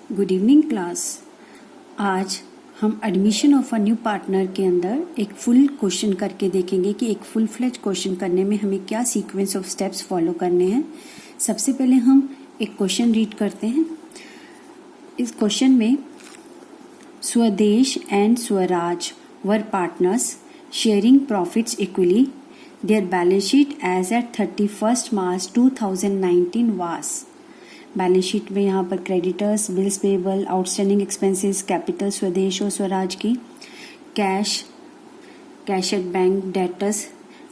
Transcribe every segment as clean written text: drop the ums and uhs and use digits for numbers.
Good evening class. आज हम admission of a new partner के अंदर एक फुल क्वेश्चन करके देखेंगे कि एक फुल फ्लेज क्वेश्चन करने में हमें क्या सीक्वेंस ऑफ स्टेप्स फॉलो करने हैं। सबसे पहले हम एक क्वेश्चन रीड करते हैं। इस क्वेश्चन में Swadesh and Swaraj were partners sharing profits equally. Their balance sheet as at 31 March 2019 was. Balance sheet में यहाँ पर creditors, bills payable, outstanding expenses, capital Swadesh और स्वराज की, cash at bank, debtors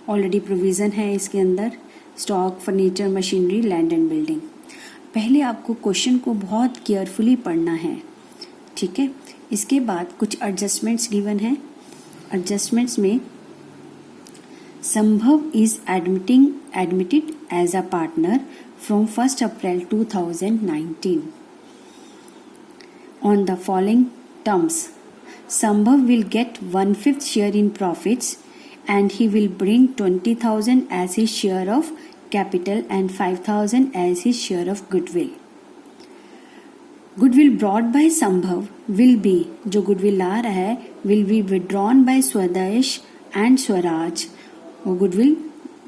already provision है इसके अंदर, stock, furniture, machinery, land and building. पहले आपको क्वेश्चन को बहुत केयरफुली पढ़ना है, ठीक है। इसके बाद कुछ एडजस्टमेंट्स गिवन है। एडजस्टमेंट्स में संभव is admitted as a partner from 1st April 2019 on the following terms. Sambhav will get 1/5 share in profits and he will bring 20,000 as his share of capital and 5,000 as his share of goodwill. Goodwill brought by Sambhav will be, जो goodwill ला रहा है, will be withdrawn by Swadesh and Swaraj. वो goodwill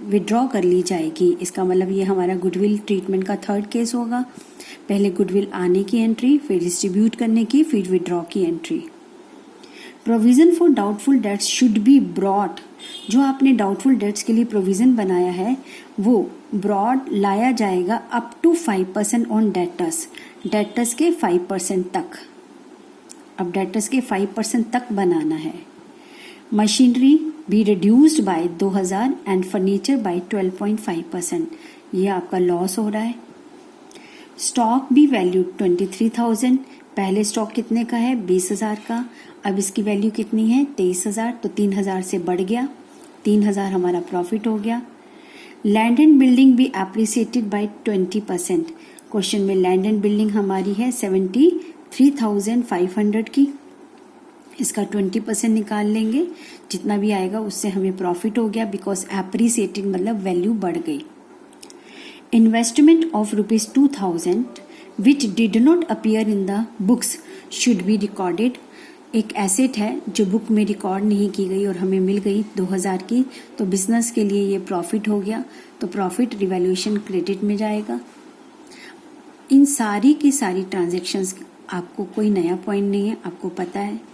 withdraw कर ली जाएगी। इसका मतलब ये हमारा गुडविल ट्रीटमेंट का थर्ड केस होगा। पहले गुडविल आने की एंट्री, फिर डिस्ट्रीब्यूट करने की, फिर विड्रॉ की entry. Provision for doubtful debts should be brought. जो आपने डाउटफुल डेट्स के लिए प्रोविजन बनाया है वो ब्रॉड लाया जाएगा अप टू 5% ऑन डेटर्स के 5% तक। अब डेटर्स के 5% तक बनाना है। Machinery be reduced by 2000 and furniture by 12.5%। ये आपका लॉस हो रहा है। Stock be value 23,000। पहले स्टॉक कितने का है? 20,000 का। अब इसकी वैल्यू कितनी है? 23,000। तो 3,000 से बढ़ गया, 3,000 हमारा प्रॉफिट हो गया। Land and building be appreciated by 20%। Question में लैंड एंड बिल्डिंग हमारी है 73,500 की। इसका 20% निकाल लेंगे, जितना भी आएगा उससे हमें प्रॉफिट हो गया, बिकॉज एप्रिसिएटेड मतलब वैल्यू बढ़ गई। Investment of ₹2,000 which did not appear in the books should be recorded. एक एसेट है जो बुक में रिकॉर्ड नहीं की गई और हमें मिल गई 2,000 की, तो बिजनेस के लिए ये प्रॉफिट हो गया, तो प्रॉफिट रिवैल्यूएशन क्रेडिट में जाएगा। इन सारी की सारी ट्रांजेक्शन्स, आपको कोई नया पॉइंट नहीं है, आपको पता है।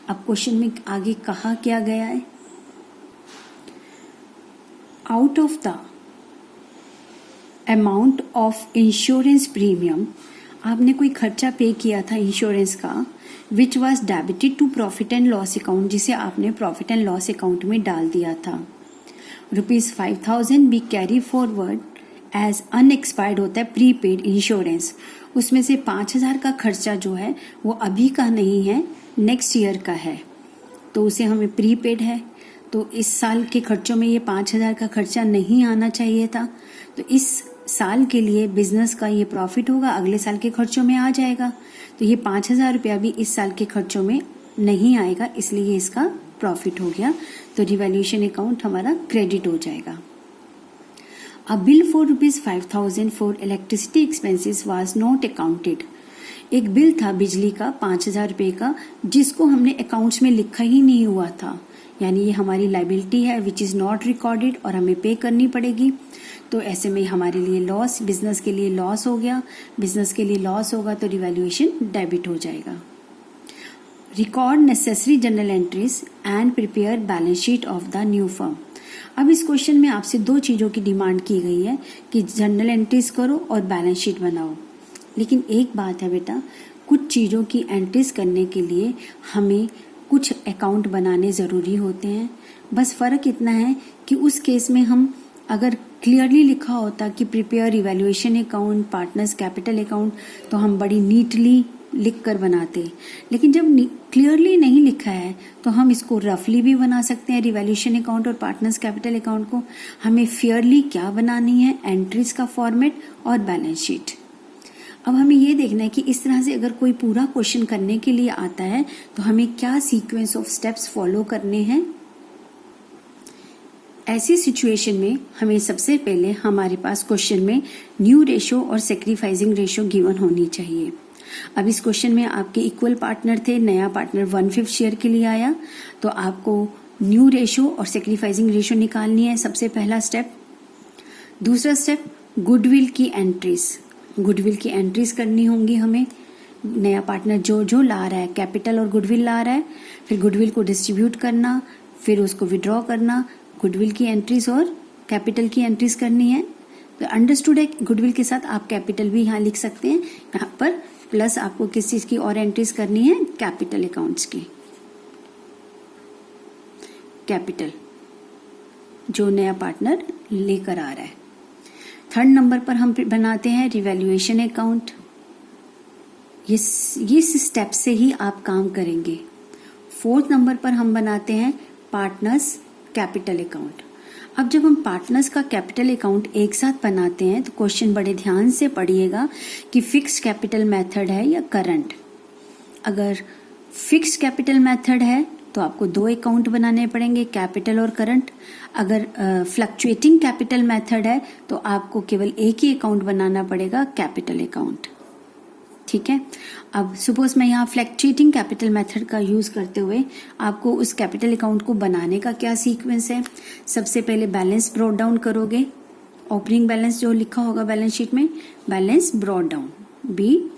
अब क्वेश्चन में आगे कहा क्या गया है? Out of the amount of insurance premium, आपने कोई खर्चा पे किया था इंश्योरेंस का, which was debited to profit and loss account, जिसे आपने प्रॉफिट एंड लॉस अकाउंट में डाल दिया था। ₹5,000 be carry forward as unexpired होता है प्रीपेड इंश्योरेंस। उसमें से 5,000 का खर्चा जो है वो अभी का नहीं है, नेक्स्ट ईयर का है, तो उसे हमें प्रीपेड है। तो इस साल के खर्चों में ये 5,000 का खर्चा नहीं आना चाहिए था, तो इस साल के लिए बिजनेस का ये प्रॉफिट होगा, अगले साल के खर्चों में आ जाएगा। तो ये 5,000 रुपया भी इस साल के खर्चों में नहीं आएगा, इसलिए इसका प्रॉफिट हो गया, तो रिवैल्यूएशन अकाउंट हमारा क्रेडिट हो जाएगा। अ bill for ₹5,000 for electricity expenses was not accounted. एक बिल था बिजली का 5,000 रुपये का, जिसको हमने अकाउंट्स में लिखा ही नहीं हुआ था, यानी ये हमारी लाइबिलिटी है विच इज़ नॉट रिकॉर्डेड और हमें पे करनी पड़ेगी। तो ऐसे में हमारे लिए लॉस, बिजनेस के लिए लॉस हो गया। बिजनेस के लिए लॉस होगा तो रिवैल्यूएशन डेबिट हो जाएगा। Record necessary general entries and prepare balance sheet of the new firm. अब इस क्वेश्चन में आपसे दो चीज़ों की डिमांड की गई है कि जनरल एंट्रीज करो और बैलेंस शीट बनाओ। लेकिन एक बात है बेटा, कुछ चीज़ों की एंट्रीज करने के लिए हमें कुछ अकाउंट बनाने ज़रूरी होते हैं। बस फ़र्क इतना है कि उस केस में हम अगर क्लियरली लिखा होता कि prepare evaluation account, partners capital account, तो हम बड़ी नीटली लिख कर बनाते। लेकिन जब क्लियरली नहीं लिखा है तो हम इसको रफली भी बना सकते हैं, रिवैल्यूएशन अकाउंट और पार्टनर्स कैपिटल अकाउंट को। हमें फेयरली क्या बनानी है, एंट्रीज का फॉर्मेट और बैलेंस शीट। अब हमें ये देखना है कि इस तरह से अगर कोई पूरा क्वेश्चन करने के लिए आता है तो हमें क्या सीक्वेंस ऑफ स्टेप्स फॉलो करने हैं। ऐसी सिचुएशन में हमें सबसे पहले हमारे पास क्वेश्चन में न्यू रेशो और सेक्रीफाइसिंग रेशो गिवन होनी चाहिए। अब इस क्वेश्चन में आपके इक्वल पार्टनर थे, नया पार्टनर 1/5 शेयर के लिए आया, तो आपको न्यू रेशो और सेक्रीफाइसिंग रेशो निकालनी है, सबसे पहला स्टेप। दूसरा स्टेप, गुडविल की एंट्रीज, गुडविल की एंट्रीज करनी होंगी हमें। नया पार्टनर जो जो ला रहा है, कैपिटल और गुडविल ला रहा है, फिर गुडविल को डिस्ट्रीब्यूट करना, फिर उसको विड्रॉ करना, गुडविल की एंट्रीज और कैपिटल की एंट्रीज करनी है। तो अंडरस्टूड है, गुडविल के साथ आप कैपिटल भी यहाँ लिख सकते हैं, यहाँ पर प्लस आपको किस चीज की और एंट्रीज करनी है, कैपिटल अकाउंट्स की। कैपिटल जो नया पार्टनर लेकर आ रहा है। थर्ड नंबर पर हम बनाते हैं रिवैल्यूएशन अकाउंट। इस स्टेप से ही आप काम करेंगे। फोर्थ नंबर पर हम बनाते हैं पार्टनर्स कैपिटल अकाउंट। अब जब हम पार्टनर्स का कैपिटल अकाउंट एक साथ बनाते हैं तो क्वेश्चन बड़े ध्यान से पढ़िएगा कि फिक्स्ड कैपिटल मेथड है या करंट। अगर फिक्स्ड कैपिटल मेथड है तो आपको 2 अकाउंट बनाने पड़ेंगे, कैपिटल और करंट। अगर फ्लक्चुएटिंग कैपिटल मेथड है तो आपको केवल एक ही अकाउंट बनाना पड़ेगा, कैपिटल अकाउंट। ठीक है। अब सपोज मैं यहाँ फ्लक्चुएटिंग कैपिटल मेथड का यूज करते हुए आपको उस कैपिटल अकाउंट को बनाने का क्या सीक्वेंस है। सबसे पहले बैलेंस ब्रॉट डाउन करोगे, ओपनिंग बैलेंस जो लिखा होगा बैलेंस शीट में, बैलेंस ब्रॉट डाउन बी।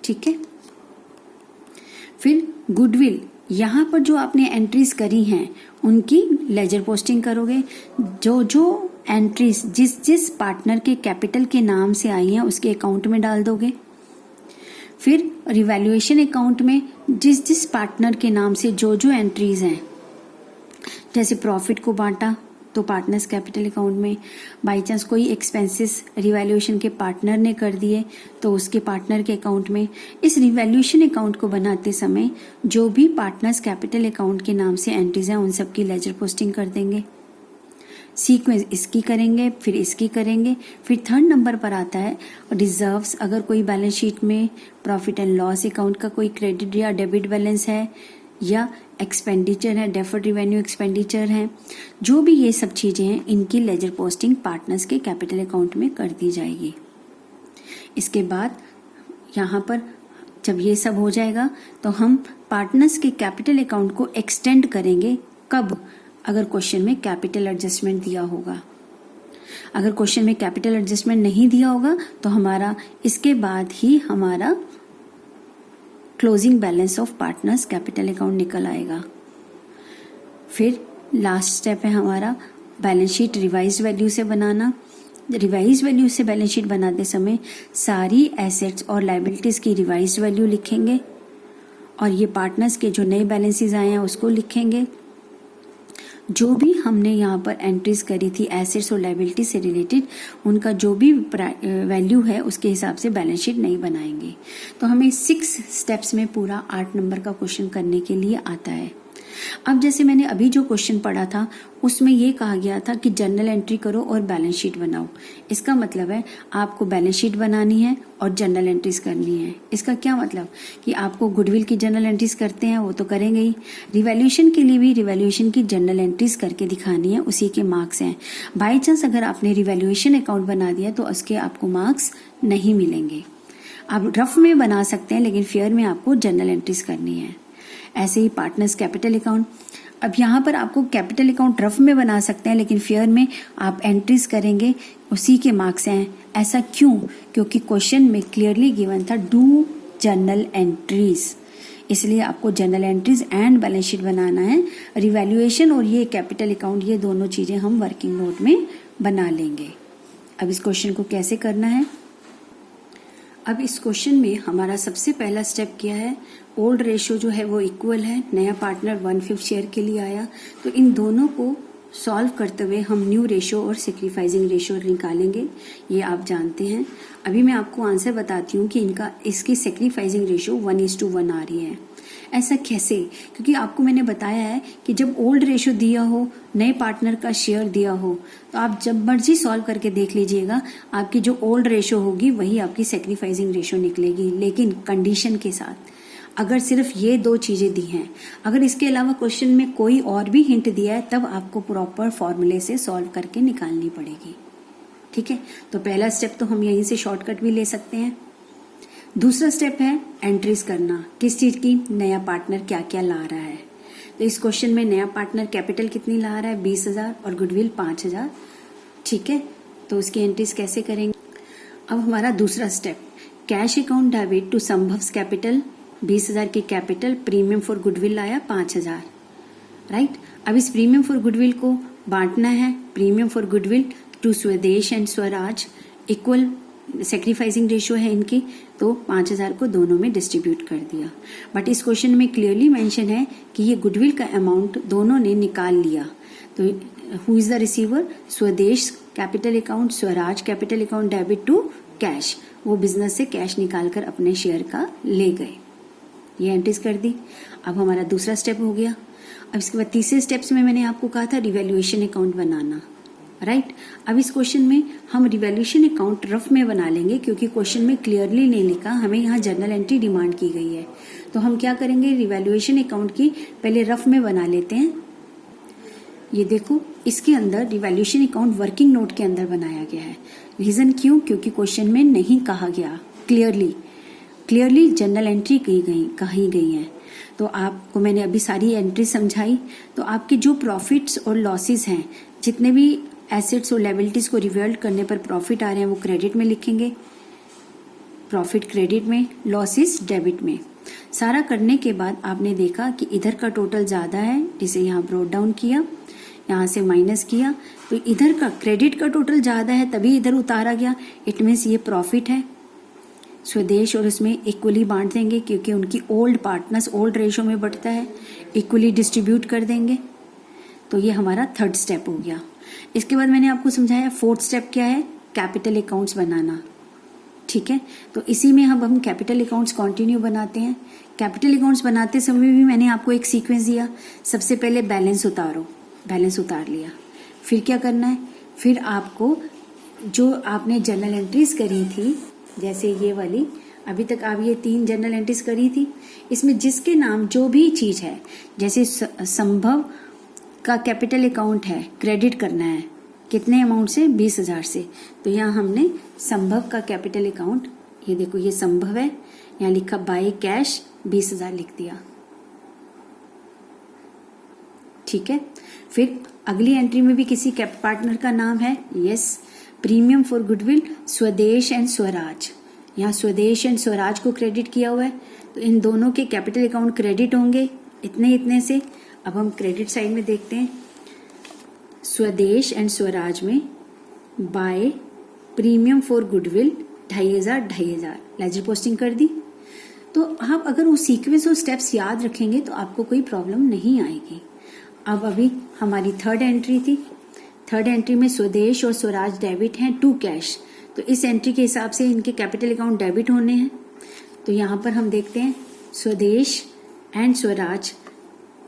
ठीक है। फिर गुडविल, यहाँ पर जो आपने एंट्रीज करी हैं उनकी लेजर पोस्टिंग करोगे। जो जो एंट्रीज जिस जिस पार्टनर के कैपिटल के नाम से आई हैं उसके अकाउंट में डाल दोगे। फिर रिवैल्यूएशन अकाउंट में जिस जिस पार्टनर के नाम से जो जो एंट्रीज हैं, जैसे प्रॉफिट को बांटा तो पार्टनर्स कैपिटल अकाउंट में, बाई चांस कोई एक्सपेंसेस रिवैल्यूएशन के पार्टनर ने कर दिए तो उसके पार्टनर के अकाउंट में। इस रिवैल्यूएशन अकाउंट को बनाते समय जो भी पार्टनर्स कैपिटल अकाउंट के नाम से एंट्रीज हैं उन सबकी लेजर पोस्टिंग कर देंगे। सीक्वेंस इसकी करेंगे, फिर इसकी करेंगे। फिर थर्ड नंबर पर आता है रिजर्व्स। अगर कोई बैलेंस शीट में प्रॉफिट एंड लॉस अकाउंट का कोई क्रेडिट या डेबिट बैलेंस है या एक्सपेंडिचर है, डेफर्ड रेवेन्यू एक्सपेंडिचर है, जो भी ये सब चीजें हैं इनकी लेजर पोस्टिंग पार्टनर्स के कैपिटल अकाउंट में कर दी जाएगी। इसके बाद यहाँ पर जब ये सब हो जाएगा तो हम पार्टनर्स के कैपिटल अकाउंट को एक्सटेंड करेंगे। कब? अगर क्वेश्चन में कैपिटल एडजस्टमेंट दिया होगा। अगर क्वेश्चन में कैपिटल एडजस्टमेंट नहीं दिया होगा तो हमारा इसके बाद ही हमारा closing balance of partners capital account निकल आएगा। फिर लास्ट स्टेप है हमारा बैलेंस शीट रिवाइज वैल्यू से बनाना। रिवाइज वैल्यू से बैलेंस शीट बनाते समय सारी एसेट्स और लायबिलिटीज की रिवाइज वैल्यू लिखेंगे और ये पार्टनर्स के जो नए बैलेंसेस आए हैं उसको लिखेंगे। जो भी हमने यहाँ पर एंट्रीज करी थी एसेट्स और लायबिलिटी से रिलेटेड, उनका जो भी वैल्यू है उसके हिसाब से बैलेंस शीट नहीं बनाएंगे। तो हमें 6 स्टेप्स में पूरा 8 नंबर का क्वेश्चन करने के लिए आता है। अब जैसे मैंने अभी जो क्वेश्चन पढ़ा था उसमें ये कहा गया था कि जर्नल एंट्री करो और बैलेंस शीट बनाओ। इसका मतलब है आपको बैलेंस शीट बनानी है और जर्नल एंट्रीज करनी है। इसका क्या मतलब कि आपको गुडविल की जर्नल एंट्रीज करते हैं वो तो करेंगे ही, रिवैल्यूएशन के लिए भी रिवैल्यूएशन की जर्नल एंट्रीज करके दिखानी है, उसी के मार्क्स हैं। बाई चांस अगर आपने रिवैल्यूएशन अकाउंट बना दिया तो उसके आपको मार्क्स नहीं मिलेंगे। आप रफ में बना सकते हैं लेकिन फेयर में आपको जर्नल एंट्रीज करनी है। ऐसे ही पार्टनर्स कैपिटल अकाउंट, अब यहाँ पर आपको कैपिटल अकाउंट रफ में बना सकते हैं लेकिन फेयर में आप एंट्रीज करेंगे, उसी के मार्क्स हैं। ऐसा क्यों? क्योंकि क्वेश्चन में क्लियरली गिवन था डू जर्नल एंट्रीज, इसलिए आपको journal entries and balance sheet बनाना है। रिवैल्यूएशन और ये कैपिटल अकाउंट, ये दोनों चीजें हम वर्किंग नोट में बना लेंगे। अब इस क्वेश्चन को कैसे करना है? अब इस क्वेश्चन में हमारा सबसे पहला स्टेप क्या है, ओल्ड रेशो जो है वो इक्वल है, नया पार्टनर 1/5 शेयर के लिए आया, तो इन दोनों को सॉल्व करते हुए हम न्यू रेशो और सेक्रीफाइसिंग रेशो निकालेंगे। ये आप जानते हैं। अभी मैं आपको आंसर बताती हूँ कि इसकी सेक्रीफाइसिंग रेशो 1:1 आ रही है। ऐसा कैसे? क्योंकि आपको मैंने बताया है कि जब ओल्ड रेशो दिया हो, नए पार्टनर का शेयर दिया हो, तो आप जब मर्जी सॉल्व करके देख लीजिएगा, आपकी जो ओल्ड रेशो होगी वही आपकी सेक्रीफाइसिंग रेशो निकलेगी, लेकिन कंडीशन के साथ। अगर सिर्फ ये 2 चीजें दी हैं, अगर इसके अलावा क्वेश्चन में कोई और भी हिंट दिया है तब आपको प्रॉपर फॉर्मूले से सॉल्व करके निकालनी पड़ेगी। ठीक है, तो पहला स्टेप तो हम यहीं से शॉर्टकट भी ले सकते हैं। दूसरा स्टेप है एंट्रीज करना, किस चीज की, नया पार्टनर क्या क्या ला रहा है। तो इस क्वेश्चन में नया पार्टनर कैपिटल कितनी ला रहा है, 20,000 और गुडविल 5,000। ठीक है, तो उसकी एंट्रीज कैसे करेंगे। अब हमारा दूसरा step, cash account debit to Sambhav's capital, 20,000 की कैपिटल, प्रीमियम फॉर गुडविल आया 5,000, राइट। अब इस प्रीमियम फॉर गुडविल को बांटना है, प्रीमियम फॉर गुडविल टू स्वदेश and Swaraj, equal sacrificing ratio है इनकी, तो 5,000 को दोनों में डिस्ट्रीब्यूट कर दिया। बट इस क्वेश्चन में क्लियरली मेंशन है कि ये गुडविल का अमाउंट दोनों ने निकाल लिया। तो who is the receiver, Swadesh capital account, Swaraj capital account debit to cash, वो बिजनेस से कैश निकालकर अपने शेयर का ले गए। ये एंट्रीज कर दी। अब हमारा दूसरा स्टेप हो गया। अब इसके बाद तीसरे स्टेप्स में मैंने आपको कहा था रिवैल्यूएशन अकाउंट बनाना, राइट। अब इस क्वेश्चन में हम रिवैल्यूएशन अकाउंट रफ में बना लेंगे, क्योंकि क्वेश्चन में क्लियरली नहीं लिखा, हमें यहाँ जर्नल एंट्री डिमांड की गई है। तो हम क्या करेंगे, रिवैल्यूएशन अकाउंट की पहले रफ में बना लेते हैं। ये देखो, इसके अंदर रिवैल्यूएशन अकाउंट वर्किंग नोट के अंदर बनाया गया है। रीजन क्यों, क्योंकि क्वेश्चन में नहीं कहा गया, क्लियरली जर्नल एंट्री कही गई है। तो आपको मैंने अभी सारी एंट्री समझाई। तो आपके जो प्रॉफिट्स और लॉसेस हैं, जितने भी एसेट्स और लायबिलिटीज को रिवर्ट करने पर प्रॉफिट आ रहे हैं, वो क्रेडिट में लिखेंगे, प्रॉफिट क्रेडिट में, लॉसेस डेबिट में। सारा करने के बाद आपने देखा कि इधर का टोटल ज्यादा है, जिसे यहाँ ब्रोट डाउन किया, यहाँ से माइनस किया, तो इधर का क्रेडिट का टोटल ज्यादा है, तभी इधर उतारा गया। इट मीन्स ये प्रॉफिट है। स्वदेश और उसमें इक्वली बांट देंगे, क्योंकि उनकी ओल्ड पार्टनर्स ओल्ड रेशो में बढ़ता है, इक्वली डिस्ट्रीब्यूट कर देंगे। तो ये हमारा थर्ड स्टेप हो गया। इसके बाद मैंने आपको समझाया फोर्थ स्टेप क्या है, कैपिटल अकाउंट्स बनाना। ठीक है, तो इसी में हम कैपिटल अकाउंट्स कंटिन्यू बनाते हैं। कैपिटल अकाउंट्स बनाते समय भी मैंने आपको एक सीक्वेंस दिया। सबसे पहले बैलेंस उतारो, बैलेंस उतार लिया। फिर क्या करना है, फिर आपको जो आपने जर्नल एंट्रीज करी थी, जैसे ये वाली, अभी तक आप ये 3 जर्नल एंट्रीज करी थी, इसमें जिसके नाम जो भी चीज है, जैसे संभव का कैपिटल अकाउंट है, क्रेडिट करना है, कितने अमाउंट से, 20,000 से। तो यहाँ हमने संभव का कैपिटल अकाउंट, ये देखो ये संभव है, यहाँ लिखा बाय कैश 20,000 लिख दिया। ठीक है, फिर अगली एंट्री में भी किसी पार्टनर का नाम है, यस, प्रीमियम फॉर गुडविल स्वदेश एंड स्वराज, यहाँ स्वदेश एंड स्वराज को क्रेडिट किया हुआ है। तो इन दोनों के कैपिटल अकाउंट क्रेडिट होंगे इतने से। अब हम क्रेडिट साइड में देखते हैं, स्वदेश एंड स्वराज में by premium for goodwill 2,500 ledger posting कर दी। तो आप अगर वो सीक्वेंस और स्टेप्स याद रखेंगे तो आपको कोई प्रॉब्लम नहीं आएगी। अब अभी हमारी थर्ड एंट्री थी। थर्ड एंट्री में स्वदेश और स्वराज डेबिट हैं टू कैश, तो इस एंट्री के हिसाब से इनके कैपिटल अकाउंट डेबिट होने हैं। तो यहाँ पर हम देखते हैं Swadesh and Swaraj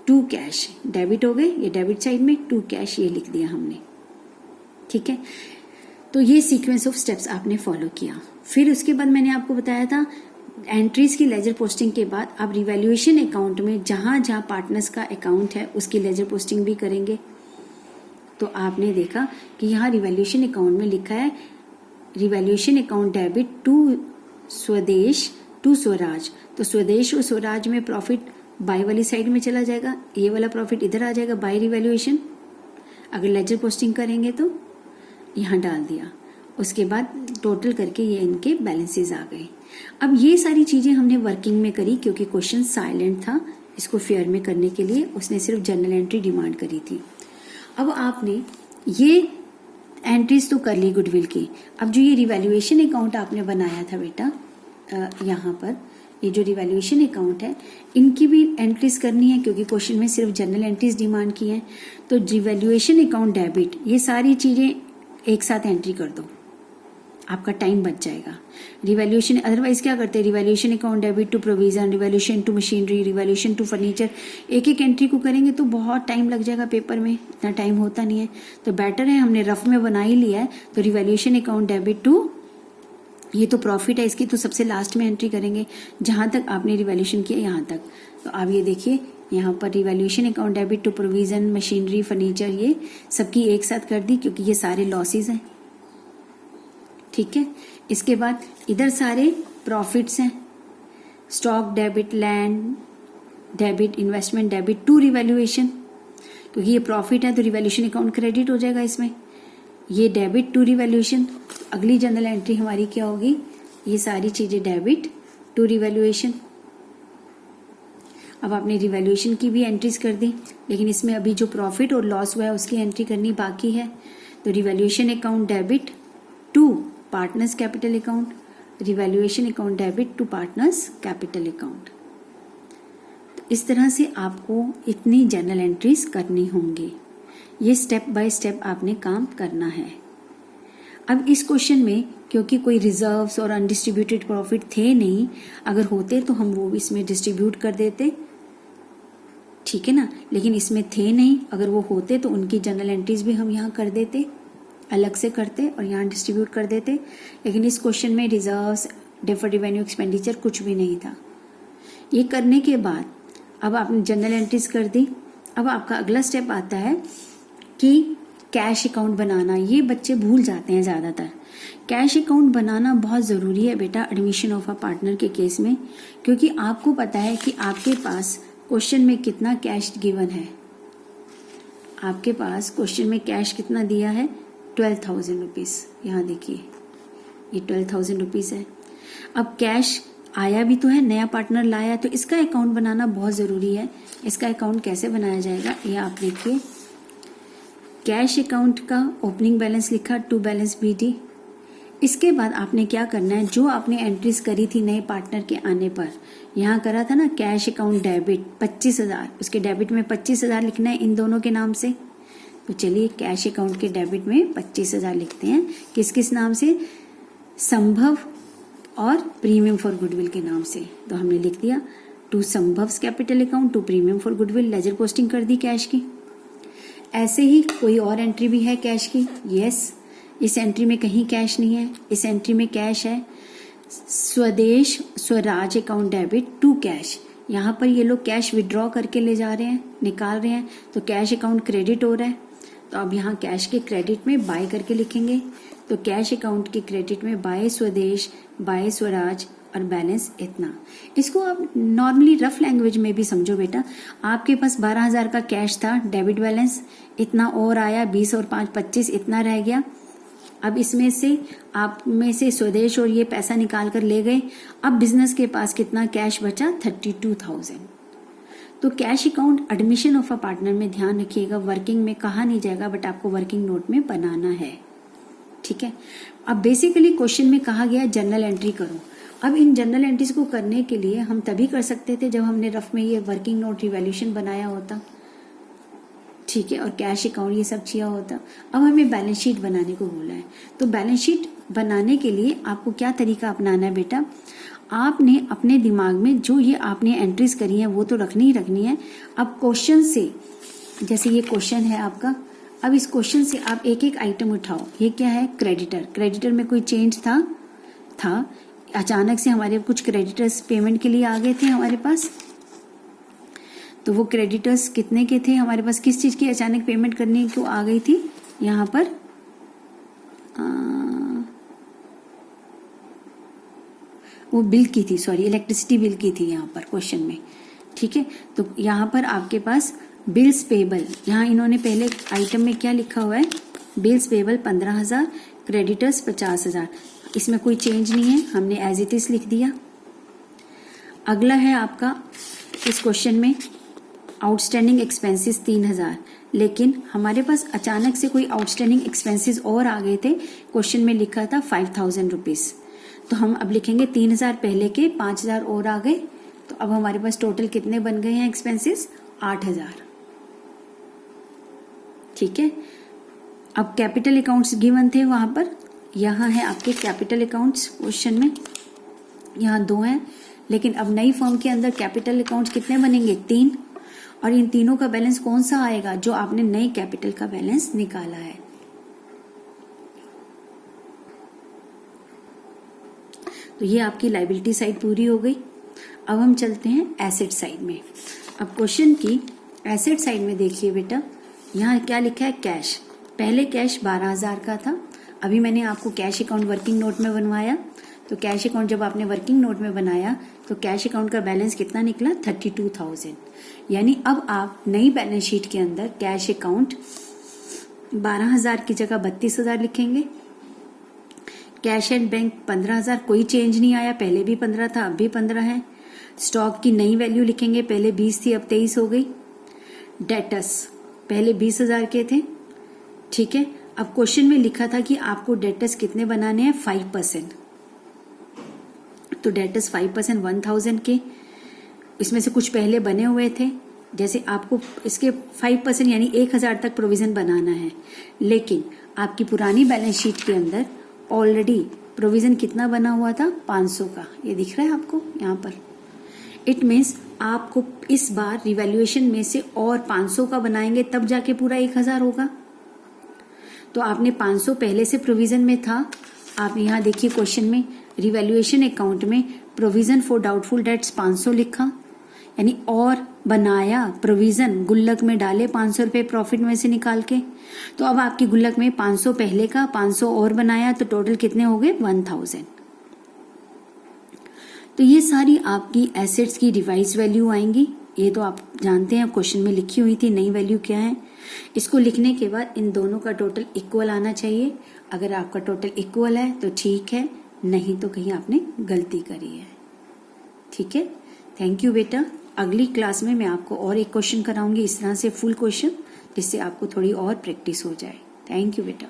to cash debit हो गए, ये डेबिट साइड में, टू कैश ये लिख दिया हमने। ठीक है, तो ये सीक्वेंस ऑफ स्टेप्स आपने फॉलो किया। फिर उसके बाद मैंने आपको बताया था एंट्रीज की लेजर पोस्टिंग के बाद आप रिवैल्यूएशन अकाउंट में जहां जहां पार्टनर्स का अकाउंट है उसकी लेजर पोस्टिंग भी करेंगे। तो आपने देखा कि यहाँ रिवैल्यूएशन अकाउंट में लिखा है रिवैल्यूएशन अकाउंट डेबिट टू स्वदेश टू स्वराज, तो स्वदेश और स्वराज में प्रॉफिट बाय वाली साइड में चला जाएगा, ये वाला प्रॉफिट इधर आ जाएगा बाय रिवैल्यूएशन। अगर लेजर पोस्टिंग करेंगे तो यहाँ डाल दिया, उसके बाद टोटल करके ये इनके बैलेंसेस आ गए। अब ये सारी चीजें हमने वर्किंग में करी, क्योंकि क्वेश्चन साइलेंट था, इसको फेयर में करने के लिए उसने सिर्फ जर्नल एंट्री डिमांड करी थी। अब आपने ये एंट्रीज तो कर ली गुडविल की। अब जो ये रिवैल्यूएशन अकाउंट आपने बनाया था बेटा, यहाँ पर ये जो रिवैल्यूएशन अकाउंट है इनकी भी एंट्रीज करनी है, क्योंकि क्वेश्चन में सिर्फ जर्नल एंट्रीज डिमांड की है। तो रिवैल्यूएशन अकाउंट डेबिट, ये सारी चीजें एक साथ एंट्री कर दो, आपका टाइम बच जाएगा। रिवैल्यूएशन अदरवाइज क्या करते हैं, revaluation account debit to provision, revaluation to machinery, revaluation to furniture, एक एक एंट्री को करेंगे तो बहुत टाइम लग जाएगा, पेपर में इतना टाइम होता नहीं है। तो बेटर है हमने रफ में बना ही लिया है। तो रिवैल्यूएशन अकाउंट डेबिट टू, ये तो प्रॉफिट है, इसकी तो सबसे लास्ट में एंट्री करेंगे, जहां तक आपने रिवैल्यूएशन किया यहाँ तक। तो आप ये देखिए यहाँ पर revaluation account debit to provision, machinery, furniture, ये सबकी एक साथ कर दी, क्योंकि ये सारे लॉसेज हैं। ठीक है। इसके बाद इधर सारे प्रॉफिट्स हैं, stock debit, land debit, investment debit to revaluation, क्योंकि ये प्रॉफिट है तो रिवैल्यूएशन अकाउंट क्रेडिट हो जाएगा इसमें। ये डेबिट टू रिवैल्यूएशन, अगली जनरल एंट्री हमारी क्या होगी, ये सारी चीजें डेबिट टू रिवैल्यूएशन। अब आपने रिवैल्यूएशन की भी एंट्रीज कर दी, लेकिन इसमें अभी जो प्रॉफिट और लॉस हुआ है उसकी एंट्री करनी बाकी है। तो revaluation account debit to partners capital account, revaluation account debit to partners capital account. तो इस तरह से आपको इतनी जनरल एंट्रीज करनी होंगी। ये स्टेप बाय स्टेप आपने काम करना है। अब इस क्वेश्चन में क्योंकि कोई रिजर्व्स और अनडिस्ट्रीब्यूटेड प्रॉफिट थे नहीं, अगर होते तो हम वो इसमें डिस्ट्रीब्यूट कर देते, ठीक है ना, लेकिन इसमें थे नहीं। अगर वो होते तो उनकी जनरल एंट्रीज भी हम यहाँ कर देते, अलग से करते और यहाँ डिस्ट्रीब्यूट कर देते। लेकिन इस क्वेश्चन में रिजर्व्स, डेफर्ड रेवेन्यू, एक्सपेंडिचर कुछ भी नहीं था। ये करने के बाद अब आपने जनरल एंट्रीज कर दी। अब आपका अगला स्टेप आता है कि कैश अकाउंट बनाना। ये बच्चे भूल जाते हैं ज़्यादातर। कैश अकाउंट बनाना बहुत ज़रूरी है बेटा एडमिशन ऑफ अ पार्टनर के केस में, क्योंकि आपको पता है कि आपके पास क्वेश्चन में कितना कैश गिवन है। आपके पास क्वेश्चन में कैश कितना दिया है, 12,000 रुपीज़। यहाँ देखिए ये 12,000 रुपीज़ है। अब कैश आया भी तो है, नया पार्टनर लाया, तो इसका अकाउंट बनाना बहुत ज़रूरी है। इसका अकाउंट कैसे बनाया जाएगा ये आप देखिए। कैश अकाउंट का ओपनिंग बैलेंस लिखा, टू बैलेंस BD। इसके बाद आपने क्या करना है, जो आपने एंट्रीज करी थी नए पार्टनर के आने पर, यहाँ करा था ना कैश अकाउंट डेबिट 25,000, उसके डेबिट में 25,000 लिखना है इन दोनों के नाम से। तो चलिए कैश अकाउंट के डेबिट में 25,000 लिखते हैं। किस किस नाम से, संभव और प्रीमियम फॉर गुडविल के नाम से। तो हमने लिख दिया to Sambhav's capital account, to premium for goodwill, ledger posting कर दी कैश की। ऐसे ही कोई और एंट्री भी है कैश की, यस। इस एंट्री में कहीं कैश नहीं है, इस एंट्री में कैश है। Swadesh Swaraj account debit to cash, यहाँ पर ये लोग कैश विड्रॉ करके ले जा रहे हैं, निकाल रहे हैं, तो कैश अकाउंट क्रेडिट हो रहा है। तो अब यहाँ कैश के क्रेडिट में बाय करके लिखेंगे। तो कैश अकाउंट के क्रेडिट में बाय स्वदेश, बाय स्वराज और बैलेंस इतना। इसको आप नॉर्मली रफ लैंग्वेज में भी समझो बेटा। आपके पास 12,000 का कैश था, डेबिट बैलेंस इतना और आया, 20 और 5 25, इतना रह गया। अब इसमें से आप में से स्वदेश और ये पैसा निकाल कर ले गए। अब बिजनेस के पास कितना कैश बचा, 32,000। तो cash account admission of a partner में ध्यान रखिएगा, वर्किंग में कहा नहीं जाएगा, बट आपको वर्किंग नोट में बनाना है, ठीक है। अब बेसिकली क्वेश्चन में कहा गया जनरल एंट्री करो। अब इन जनरल एंट्रीज को करने के लिए हम तभी कर सकते थे जब हमने रफ में ये वर्किंग नोट रिवैल्यूएशन बनाया होता, ठीक है, और कैश अकाउंट ये सब किया होता। अब हमें बैलेंस शीट बनाने को बोला है। तो बैलेंस शीट बनाने के लिए आपको क्या तरीका अपनाना है बेटा, आपने अपने दिमाग में जो ये आपने एंट्रीज करी है वो तो रखनी ही रखनी है। अब क्वेश्चन से, जैसे ये क्वेश्चन है आपका, अब इस क्वेश्चन से आप एक एक आइटम उठाओ। ये क्या है, क्रेडिटर। क्रेडिटर में कोई चेंज था अचानक से हमारे कुछ क्रेडिटर्स पेमेंट के लिए आ गए थे हमारे पास। तो वो क्रेडिटर्स कितने के थे हमारे पास, किस चीज की अचानक पेमेंट करने को आ गई थी, यहाँ पर वो बिल की थी, सॉरी इलेक्ट्रिसिटी बिल की थी यहाँ पर क्वेश्चन में, ठीक है। तो यहाँ पर आपके पास बिल्स पेबल, यहाँ इन्होंने पहले आइटम में क्या लिखा हुआ है, बिल्स पेबल 15,000, क्रेडिटर्स 50,000। इसमें कोई चेंज नहीं है, हमने एज इट इज लिख दिया। अगला है आपका इस क्वेश्चन में आउटस्टैंडिंग एक्सपेंसेस 3,000, लेकिन हमारे पास अचानक से कोई आउटस्टैंडिंग एक्सपेंसेस और आ गए थे। क्वेश्चन में लिखा था 5,000 रुपीज, तो हम अब लिखेंगे 3,000 पहले के, 5,000 और आ गए। तो अब हमारे पास टोटल कितने बन गए हैं एक्सपेंसेस, 8,000, ठीक है। अब कैपिटल अकाउंट्स गिवन थे वहां पर, यहाँ है आपके कैपिटल अकाउंट्स क्वेश्चन में, यहाँ 2 हैं, लेकिन अब नई फर्म के अंदर कैपिटल अकाउंट्स कितने बनेंगे, 3, और इन तीनों का बैलेंस कौन सा आएगा, जो आपने नई कैपिटल का बैलेंस निकाला है। तो ये आपकी लायबिलिटी साइड पूरी हो गई। अब हम चलते हैं एसेट साइड में। अब क्वेश्चन की एसेट साइड में देखिए बेटा, यहाँ क्या लिखा है, कैश। पहले कैश 12,000 का था, अभी मैंने आपको कैश अकाउंट वर्किंग नोट में बनवाया, तो कैश अकाउंट जब आपने वर्किंग नोट में बनाया तो कैश अकाउंट का बैलेंस कितना निकला 32,000। यानी अब आप नई बैलेंस शीट के अंदर कैश अकाउंट 12,000 की जगह 32,000 लिखेंगे। कैश एंड बैंक 15,000, कोई चेंज नहीं आया, पहले भी 15 था अब भी 15 है। स्टॉक की नई वैल्यू लिखेंगे, पहले 20 थी अब 23 हो गई। डेटर्स पहले 20,000 के थे, ठीक है। अब क्वेश्चन में लिखा था कि आपको डेटर्स कितने बनाने हैं 5%, तो डेटर्स 5% 1,000 के, इसमें से कुछ पहले बने हुए थे, जैसे आपको इसके 5% यानी 1,000 तक प्रोविजन बनाना है। लेकिन आपकी पुरानी बैलेंस शीट के अंदर ऑलरेडी प्रोविजन कितना बना हुआ था 500 का, ये दिख रहा है आपको यहाँ पर। इट मीन्स आपको इस बार रिवैल्यूएशन में से और 500 का बनाएंगे तब जाके पूरा 1,000 होगा। तो आपने 500 पहले से प्रोविजन में था, आप यहाँ देखिए क्वेश्चन में रिवैल्यूएशन अकाउंट में प्रोविजन फॉर डाउटफुल डेट्स 500 लिखा, यानी और बनाया प्रोविजन, गुल्लक में डाले 500 रुपए प्रॉफिट में से निकाल के। तो अब आपकी गुल्लक में 500 पहले का 500 और बनाया, तो टोटल कितने हो गए 1,000। तो ये सारी आपकी एसेट्स की रिवाइज वैल्यू आएंगी, ये तो आप जानते हैं क्वेश्चन में लिखी हुई थी नई वैल्यू क्या है। इसको लिखने के बाद इन दोनों का टोटल इक्वल आना चाहिए। अगर आपका टोटल इक्वल है तो ठीक है, नहीं तो कहीं आपने गलती करी है, ठीक है। थैंक यू बेटा। अगली क्लास में मैं आपको और एक क्वेश्चन कराऊंगी इस तरह से फुल क्वेश्चन, जिससे आपको थोड़ी और प्रैक्टिस हो जाए। थैंक यू बेटा।